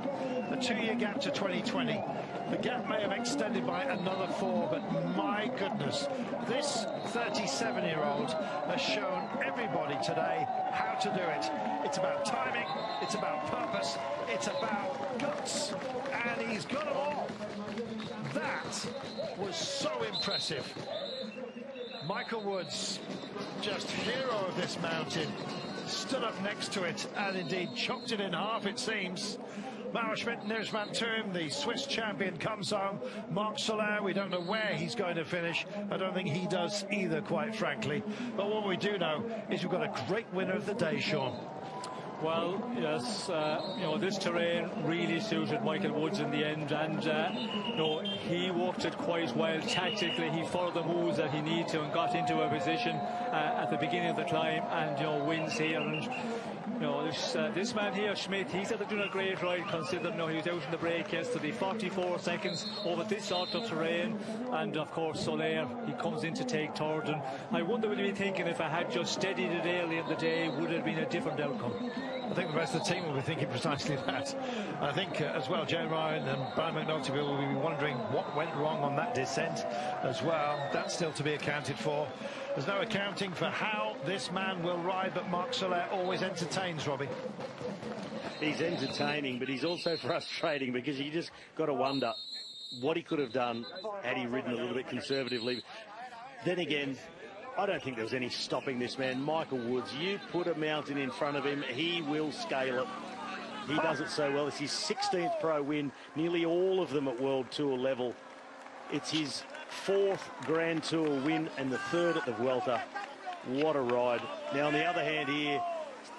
a 2-year gap to 2020. The gap may have extended by another 4, but my goodness, this 37-year-old has shown everybody today how to do it. It's about timing, it's about purpose, it's about guts, and he's got them all. That was so impressive. Michael Woods, just hero of this mountain, stood up next to it and indeed chopped it in half, it seems. Mauro Schmidt, nearest man to him, the Swiss champion, comes home. Marc Soler, we don't know where he's going to finish. I don't think he does either, quite frankly. But what we do know is we've got a great winner of the day, Sean. Well, yes, this terrain really suited Michael Woods in the end, and he worked it quite well tactically. He followed the moves that he needed to and got into a position at the beginning of the climb, and wins here. And this man here, Schmidt, he's doing a great ride, considering he was out in the break yesterday. 44 seconds over this sort of terrain, and of course Soler, he comes in to take third. And I wonder, would he be thinking, if I had just steadied it early in the day, would it have been a different outcome? I think the rest of the team will be thinking precisely that. I think as well, Jay Ryan and Brian McNulty will be wondering what went wrong on that descent as well. That's still to be accounted for. There's no accounting for how this man will ride, but Marc Soler always entertains, Robbie. He's entertaining, but he's also frustrating, because you just got to wonder what he could have done had he ridden a little bit conservatively. Then again, I don't think there was any stopping this man. Michael Woods, you put a mountain in front of him, he will scale it. He does it so well. It's his 16th pro win, nearly all of them at World Tour level. It's his 4th Grand Tour win and the 3rd at the Vuelta. What a ride. Now, on the other hand here,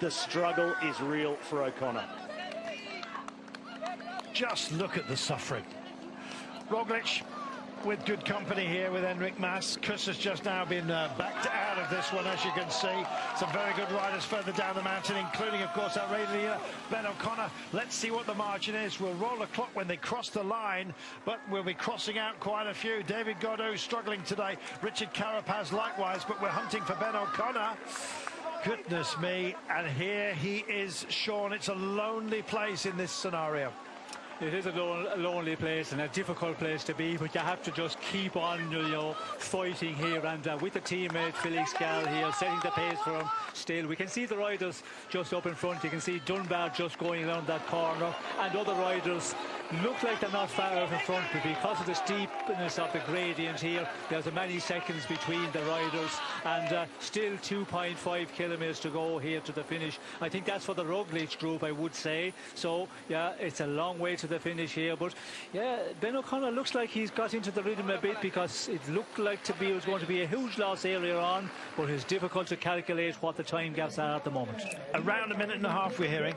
the struggle is real for O'Connor. Just look at the suffering. Roglic with good company here with Enric Mas. Kuss has just now been backed out of this one, as you can see. Some very good riders further down the mountain, including, of course, our raid leader, Ben O'Connor. Let's see what the margin is. We'll roll the clock when they cross the line, but we'll be crossing out quite a few. David Godot struggling today. Richard Carapaz likewise, but we're hunting for Ben O'Connor. Goodness me, and here he is, Sean. It's a lonely place in this scenario. It is a lonely place and a difficult place to be, but you have to just keep on, fighting here. And with the teammate Felix Gall here setting the pace for him. Still, we can see the riders just up in front. You can see Dunbar just going around that corner, and other riders look like they're not far out in front, but because of the steepness of the gradient here, there's many seconds between the riders, and still 2.5 kilometers to go here to the finish. I think that's for the Roglic group, I would say. So yeah, it's a long way to the finish here, but yeah, Ben O'Connor looks like he's got into the rhythm a bit, because it looked like it was going to be a huge loss earlier on, but it's difficult to calculate what the time gaps are at the moment. Around a minute and a half we're hearing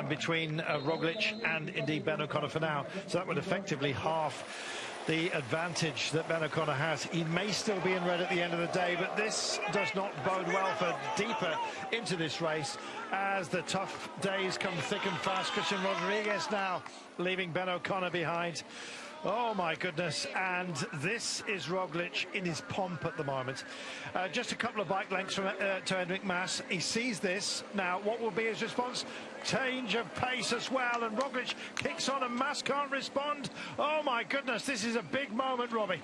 between Roglic and indeed Ben O'Connor for now, so that would effectively half the advantage that Ben O'Connor has. He may still be in red at the end of the day, but this does not bode well for deeper into this race as the tough days come thick and fast. Christian Rodriguez now leaving Ben O'Connor behind. Oh my goodness, and this is Roglic in his pomp at the moment. Just a couple of bike lengths from to Enric Mas. He sees this. Now, what will be his response? Change of pace as well, and Roglic kicks on and Mas can't respond. Oh my goodness, this is a big moment, Robbie.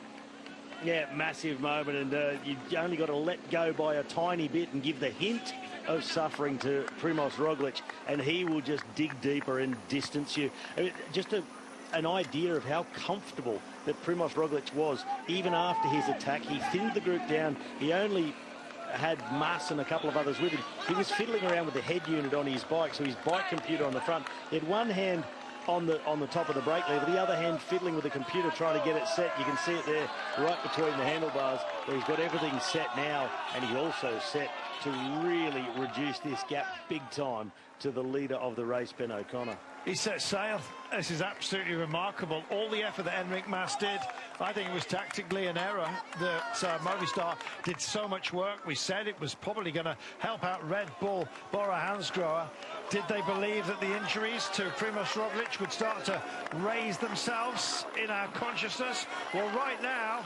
Yeah, massive moment, and you only got to let go by a tiny bit and give the hint of suffering to Primož Roglic, and he will just dig deeper and distance you. I mean, just an idea of how comfortable that Primož Roglic was even after his attack. He thinned the group down. He only had Mas and a couple of others with him. He was fiddling around with the head unit on his bike, so his bike computer on the front. He had one hand on the top of the brake lever, the other hand fiddling with the computer trying to get it set. You can see it there right between the handlebars, where he's got everything set now, and he also set to really reduce this gap big time to the leader of the race, Ben O'Connor. He set sail. This is absolutely remarkable. All the effort that Enric Mas did, I think it was tactically an error that Movistar did so much work. We said it was probably going to help out Red Bull, Bora Hansgrohe. Did they believe that the injuries to Primož Roglic would start to raise themselves in our consciousness? Well, right now,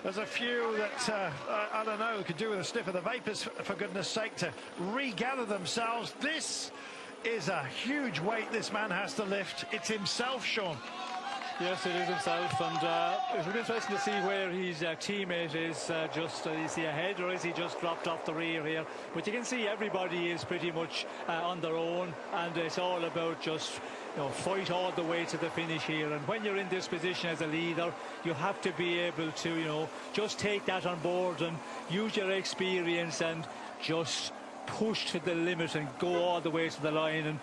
there's a few that, I don't know, could do with a sniff of the vapors, for goodness sake, to regather themselves. This is a huge weight this man has to lift. It's himself, Sean. Yes, it is himself, and it's really interesting to see where his teammate is. Is he ahead or is he just dropped off the rear here? But you can see everybody is pretty much on their own, and it's all about just fight all the way to the finish here. And when you're in this position as a leader, you have to be able to just take that on board and use your experience and just push to the limit and go all the way to the line, and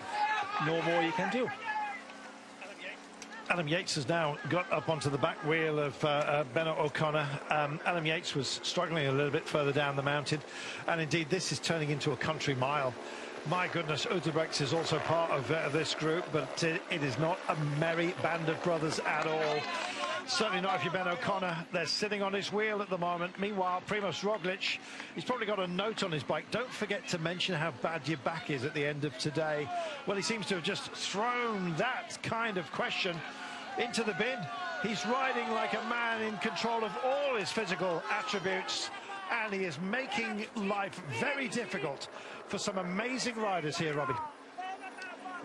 no more you can do. Adam Yates has now got up onto the back wheel of Benno O'Connor. Adam Yates was struggling a little bit further down the mountain, and indeed this is turning into a country mile. My goodness, Uterbrechts is also part of this group, but it is not a merry band of brothers at all. Certainly not if you're Ben O'Connor. They're sitting on his wheel at the moment. Meanwhile, Primož Roglic, he's probably got a note on his bike. Don't forget to mention how bad your back is at the end of today. Well, he seems to have just thrown that kind of question into the bin. He's riding like a man in control of all his physical attributes, and he is making life very difficult for some amazing riders here, Robbie.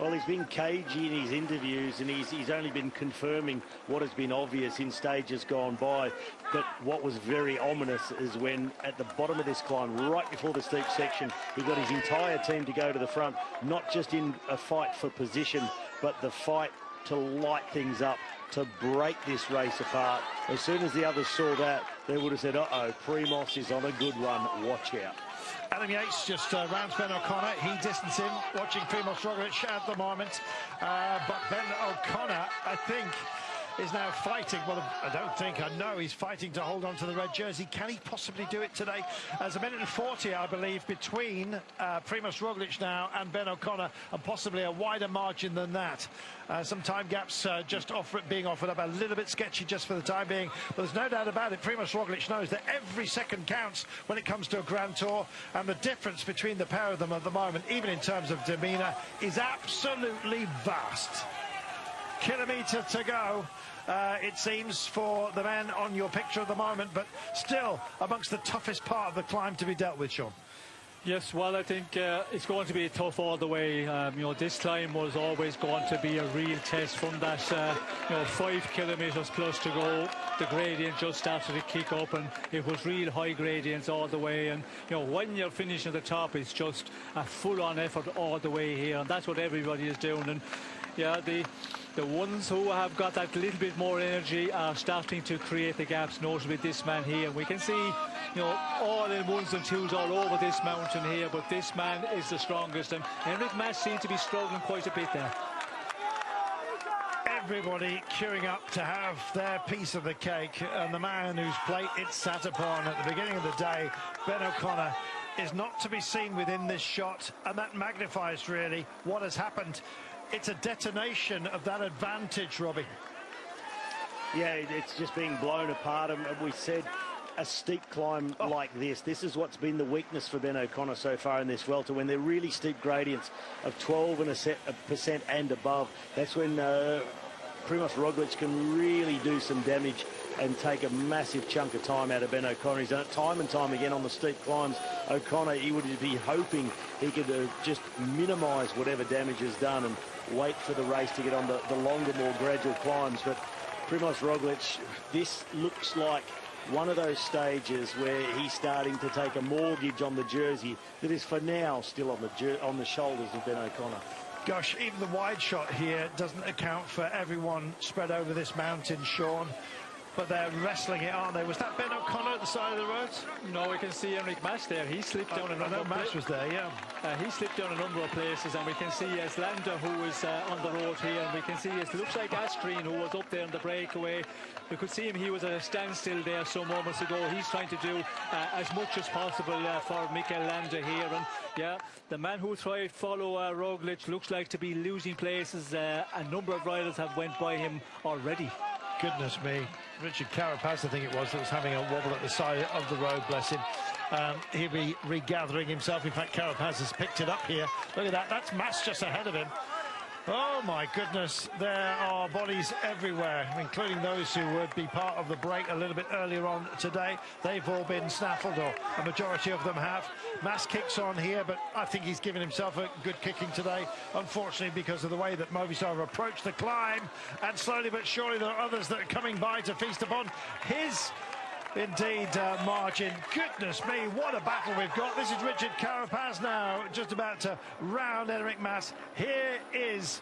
Well, he's been cagey in his interviews, and he's only been confirming what has been obvious in stages gone by. But what was very ominous is when, at the bottom of this climb, right before the steep section, he got his entire team to go to the front, not just in a fight for position, but the fight to light things up, to break this race apart. As soon as the others saw that, they would have said, uh-oh, Primož is on a good run, watch out. Adam Yates just rounds Ben O'Connor. He distanced him, watching Primož Roglic at the moment. But Ben O'Connor, I think, is now fighting. Well, I know he's fighting to hold on to the red jersey. Can he possibly do it today? As a minute and 40, I believe, between Primož Roglic now and Ben O'Connor, and possibly a wider margin than that. Some time gaps just being offered up, a little bit sketchy just for the time being. But there's no doubt about it, Primož Roglic knows that every second counts when it comes to a Grand Tour, and the difference between the pair of them at the moment, even in terms of demeanour, is absolutely vast. Kilometre to go, it seems, for the men on your picture at the moment, but still amongst the toughest part of the climb to be dealt with, Sean. Yes, well, I think it's going to be tough all the way. This climb was always going to be a real test from that 5 kilometres plus to go. The gradient just started to kick up, and it was real high gradients all the way. And when you're finishing at the top, it's just a full-on effort all the way here, and that's what everybody is doing. And yeah, the ones who have got that little bit more energy are starting to create the gaps, notably this man here. We can see, all in ones and twos all over this mountain here, but this man is the strongest, and Enric Mas seems to be struggling quite a bit there. Everybody queuing up to have their piece of the cake, and the man whose plate it's sat upon at the beginning of the day, Ben O'Connor, is not to be seen within this shot, and that magnifies really what has happened. It's a detonation of that advantage, Robbie. Yeah, it's just being blown apart. And we said a steep climb like this is what's been the weakness for Ben O'Connor so far in this Vuelta. When they're really steep gradients of 12% and above, that's when Primož Roglic can really do some damage and take a massive chunk of time out of Ben O'Connor. He's done it time and time again on the steep climbs. O'Connor, he would be hoping he could just minimise whatever damage is done and wait for the race to get on the longer, more gradual climbs. But Primož Roglic, this looks like one of those stages where he's starting to take a mortgage on the jersey that is for now still on the shoulders of Ben O'Connor. Gosh, even the wide shot here doesn't account for everyone spread over this mountain, Sean. But they're wrestling it, aren't they? Was that Ben O'Connor at the side of the road? No, we can see Enric Mas there. He slipped down a number of places. Mas was there, yeah. He slipped down a number of places, and we can see Landa, who is on the road here, and we can see it looks like Astrid, who was up there in the breakaway. We could see him. He was at a standstill there some moments ago. He's trying to do as much as possible for Mikel Landa here. And yeah, the man who tried to follow Roglic looks like to be losing places. A number of riders have went by him already. Goodness me. Richard Carapaz, I think it was, that was having a wobble at the side of the road, bless him. He'll be regathering himself. In fact, Carapaz has picked it up here. Look at that. That's Mas just ahead of him. Oh my goodness, there are bodies everywhere, including those who would be part of the break a little bit earlier on today. They've all been snaffled, or a majority of them have. Mas kicks on here, but I think he's given himself a good kicking today, unfortunately, because of the way that Movistar have approached the climb, and slowly but surely there are others that are coming by to feast upon his margin. Goodness me, what a battle we've got. This is Richard Carapaz now, just about to round Enric Mas. Here is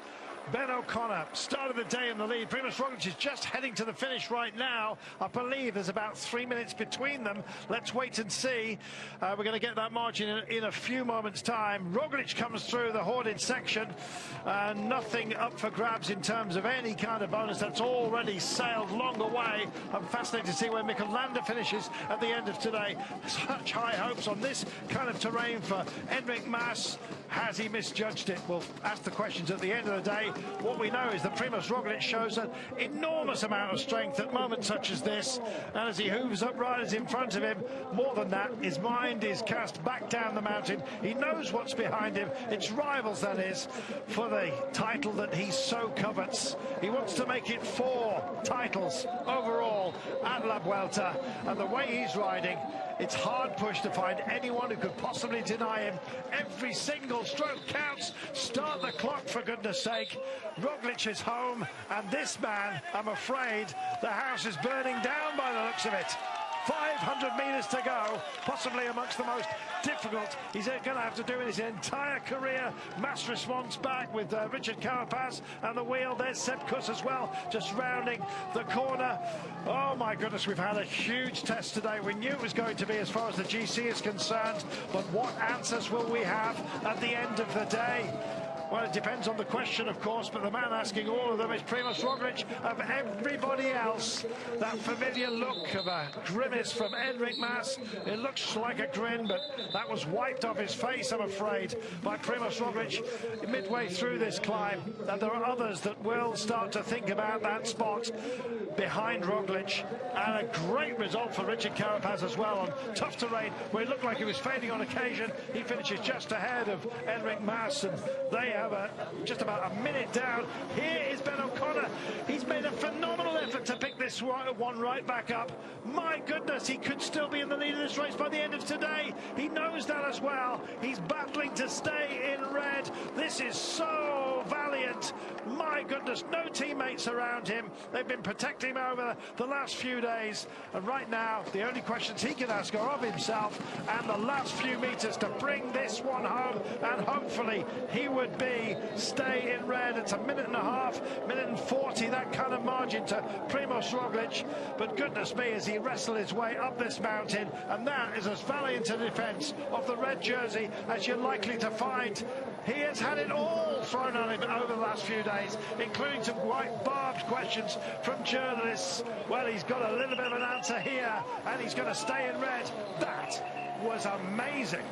Ben O'Connor, start of the day in the lead. Primož Roglic is just heading to the finish right now. I believe there's about 3 minutes between them. Let's wait and see. We're going to get that margin in a few moments' time. Roglic comes through the hoarded section. Nothing up for grabs in terms of any kind of bonus. That's already sailed long away. I'm fascinated to see where Mikel Landa finishes at the end of today. Such high hopes on this kind of terrain for Enric Mas. Has he misjudged it? We'll ask the questions at the end of the day. What we know is that Primož Roglic shows an enormous amount of strength at moments such as this, and as he hooves up riders in front of him, more than that, his mind is cast back down the mountain. He knows what's behind him. It's rivals, that is, for the title that he so covets. He wants to make it 4 titles overall at La Vuelta, and the way he's riding, it's hard push to find anyone who could possibly deny him. Every single stroke counts. Start the clock, for goodness sake. Roglic is home, and this man, I'm afraid, the house is burning down by the looks of it. 500 metres to go, possibly amongst the most difficult he's going to have to do in his entire career. Mas response back with Richard Carapaz and the wheel. There's Sepp Kuss as well, just rounding the corner. Oh my goodness, we've had a huge test today. We knew it was going to be as far as the GC is concerned, but what answers will we have at the end of the day? Well, it depends on the question, of course, but the man asking all of them is Primož Roglic. Of everybody else, that familiar look of a grimace from Enric Mas. It looks like a grin, but that was wiped off his face, I'm afraid, by Primož Roglic midway through this climb. And there are others that will start to think about that spot behind Roglic. And a great result for Richard Carapaz as well on tough terrain, where it looked like he was fading on occasion. He finishes just ahead of Enric Mas, and they have just about a minute down. Here is Ben O'Connor. He's made a phenomenal effort to pick this one right back up. My goodness, he could still be in the lead of this race by the end of today. He knows that as well. He's battling to stay in red. This is so valiant. My goodness, no teammates around him. They've been protecting him over the last few days. And right now, the only questions he can ask are of himself and the last few meters to bring this one home. And hopefully he would stay in red. It's a minute and a half, minute and 40, that kind of margin to Primož Roglic. But goodness me, as he wrestled his way up this mountain, and that is as valiant a defence of the red jersey as you're likely to find. He has had it all thrown on him over the last few days, including some quite barbed questions from journalists. Well, he's got a little bit of an answer here, and he's going to stay in red. That was amazing.